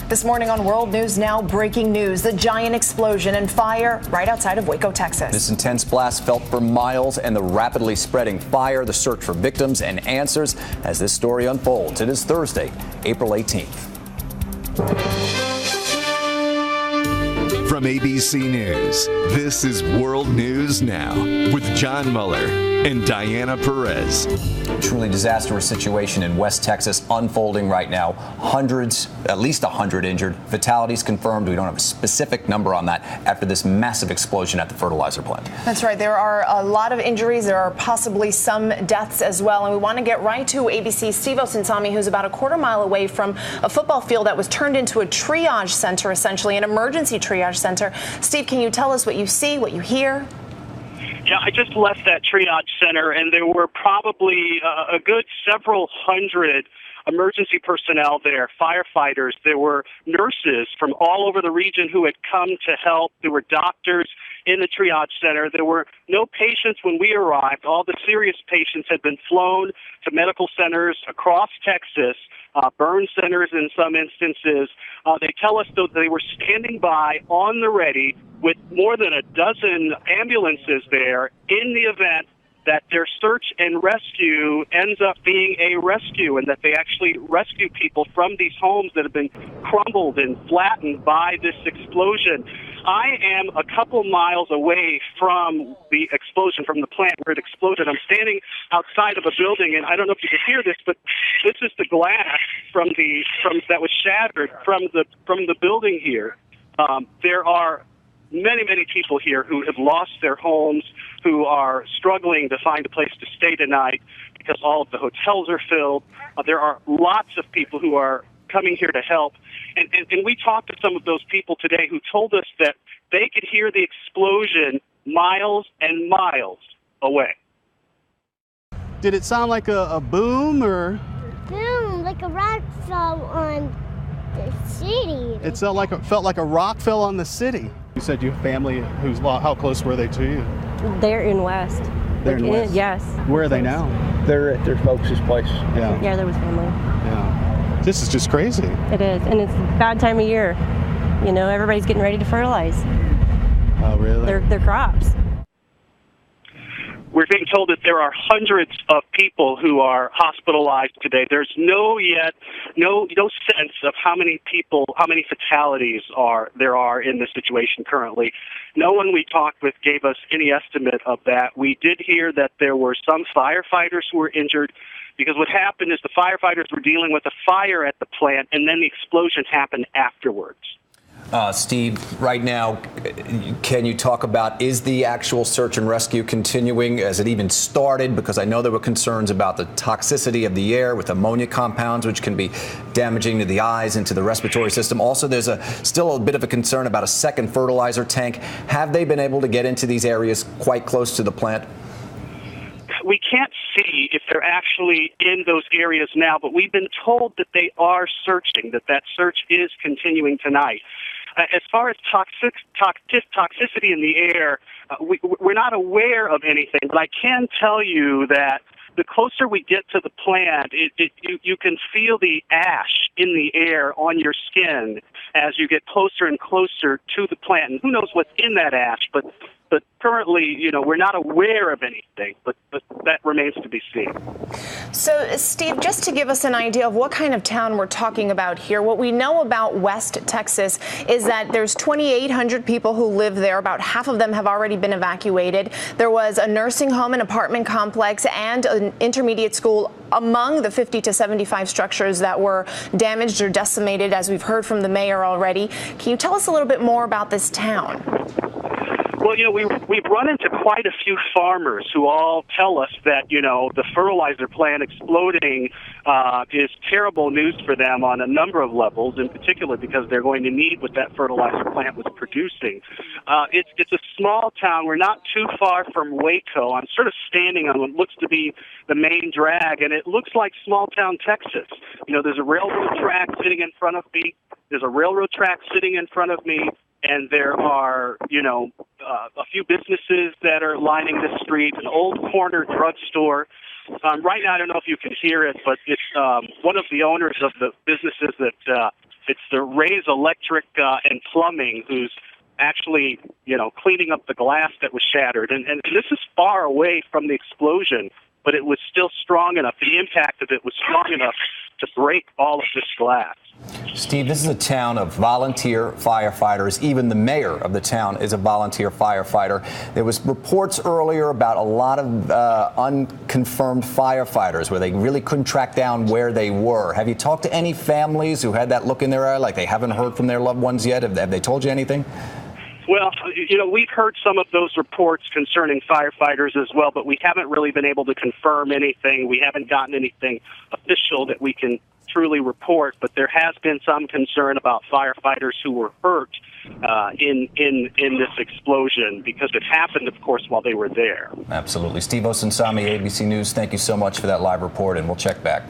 This morning on World News Now, breaking news, the giant explosion and fire right outside of Waco, Texas. This intense blast felt for miles and the rapidly spreading fire, the search for victims and answers as this story unfolds. It is Thursday, April 18th. From ABC News, this is World News Now with John Muller and Diana Perez. Truly disastrous situation in West Texas unfolding right now. Hundreds, at least 100 injured. Fatalities confirmed. We don't have a specific number on that after this massive explosion at the fertilizer plant. That's right. There are a lot of injuries. There are possibly some deaths as well. And we want to get right to ABC's Steve Osunsami, who's about a quarter mile away from a football field that was turned into a triage center, essentially an emergency triage center. Steve, can you tell us what you see, what you hear? Yeah, I just left that triage center, and there were probably a good several hundred emergency personnel there, firefighters. There were nurses from all over the region who had come to help. There were doctors in the triage center. There were no patients when we arrived. All the serious patients had been flown to medical centers across Texas, burn centers in some instances. They tell us, though, they were standing by on the ready with more than a dozen ambulances there in the event that their search and rescue ends up being a rescue, and that they actually rescue people from these homes that have been crumbled and flattened by this explosion. I am a couple miles away from the explosion, from the plant where it exploded. I'm standing outside of a building, and I don't know if you can hear this, but this is the glass from that was shattered from the building here. There are many people here who have lost their homes, who are struggling to find a place to stay tonight because all of the hotels are filled. There are lots of people who are coming here to help. And we talked to some of those people today who told us that they could hear the explosion miles and miles away. Did it sound like a boom or? Boom, like a rock fell on the city. It felt like a rock fell on the city. You said you have family how close were they to you? They're in West. They're in West? Yes. Where are they now? They're at their folks' place. Yeah, there was family. Yeah. This is just crazy. It is, and it's a bad time of year. You know, everybody's getting ready to fertilize. Oh, really? Their crops. We're being told that there are hundreds of people who are hospitalized today. There's no sense of how many fatalities there are in this situation currently. No one we talked with gave us any estimate of that. We did hear that there were some firefighters who were injured, because what happened is the firefighters were dealing with a fire at the plant, and then the explosion happened afterwards. Steve, right now, can you talk about, is the actual search and rescue continuing? Has it even started? Because I know there were concerns about the toxicity of the air with ammonia compounds, which can be damaging to the eyes and to the respiratory system. Also, there's still a bit of a concern about a second fertilizer tank. Have they been able to get into these areas quite close to the plant? We can't see if they're actually in those areas now, but we've been told that they are searching, that search is continuing tonight. As far as toxicity in the air, we're not aware of anything, but I can tell you that the closer we get to the plant, you can feel the ash in the air on your skin as you get closer and closer to the plant. And who knows what's in that ash, but currently, we're not aware of anything, but that remains to be seen. So, Steve, just to give us an idea of what kind of town we're talking about here, what we know about West Texas is that there's 2,800 people who live there. About half of them have already been evacuated. There was a nursing home, an apartment complex, and an intermediate school among the 50 to 75 structures that were damaged or decimated, as we've heard from the mayor already. Can you tell us a little bit more about this town? Well, we've run into quite a few farmers who all tell us that, the fertilizer plant exploding is terrible news for them on a number of levels, in particular because they're going to need what that fertilizer plant was producing. It's a small town. We're not too far from Waco. I'm sort of standing on what looks to be the main drag, and it looks like small town Texas. There's a railroad track sitting in front of me. And there are, a few businesses that are lining the street, an old corner drugstore. Right now, I don't know if you can hear it, but it's one of the owners of the businesses that It's the Ray's Electric and Plumbing who's actually, cleaning up the glass that was shattered. And this is far away from the explosion, but it was still strong enough. The impact of it was strong enough to break all of this glass. Steve, this is a town of volunteer firefighters. Even the mayor of the town is a volunteer firefighter. There was reports earlier about a lot of unconfirmed firefighters where they really couldn't track down where they were. Have you talked to any families who had that look in their eye, like they haven't heard from their loved ones yet? Have they told you anything? Well, we've heard some of those reports concerning firefighters as well, but we haven't really been able to confirm anything. We haven't gotten anything official that we can truly report, but there has been some concern about firefighters who were hurt in this explosion because it happened, of course, while they were there. Absolutely. Steve Osunsami, ABC News, thank you so much for that live report, and we'll check back.